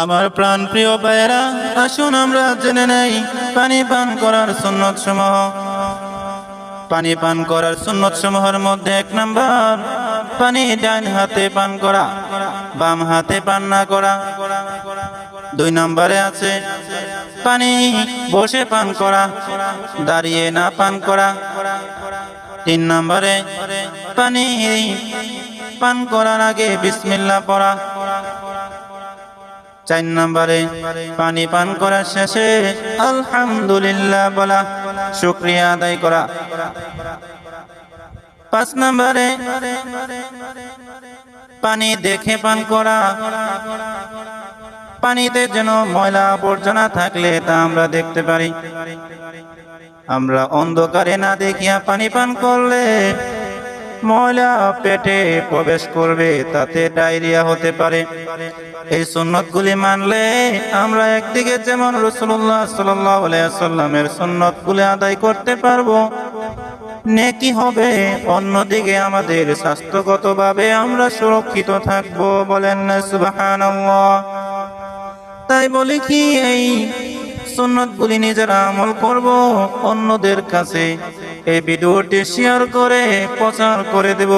আমার প্রাণ প্রিয় ভাইয়েরা, আসুন আমরা জেনে নেই পানি পান করার সুন্নত সমূহ। পানি পান করার সুন্নত সমূহের মধ্যে 1 নাম্বার, পানি ডান হাতে পান করা, বাম হাতে পান না করা। 2 নম্বরে আছে পানি বসে পান করা, দাঁড়িয়ে না পান করা। 3 নম্বরে পানি পান করার আগে বিসমিল্লাহ পড়া। 4 নম্বরে পানি পান করার শেষে আলহামদুলিল্লাহ বলা, শুকরিয়া আদায় করা। 5 নম্বরে পানি দেখে পান করা। পানিতে যেন ময়লা আবর্জনা থাকলে তা আমরা দেখতে পারি। আমরা অন্ধকারে না দেখিয়া পানি পান করলে ময়লা পেটে প্রবেশ করবে, তাতে ডায়রিয়া হতে পারে। এই সুন্নতগুলি মানলে আমরা একদিকে যেমন রাসূলুল্লাহ সাল্লাল্লাহু আলাইহি ওয়াসাল্লামের সুন্নতগুলি আদায় করতে পারবো, নেকি হবে, অন্যদিকে আমাদের স্বাস্থ্যগতভাবে আমরা সুরক্ষিত থাকবো। বলেন না সুবহানাল্লাহ। তাই বলি কি, এই সুন্নতগুলি নিজেরা আমল করব, অন্যদের কাছে এই ভিডিওটি শেয়ার করে প্রচার করে দেব।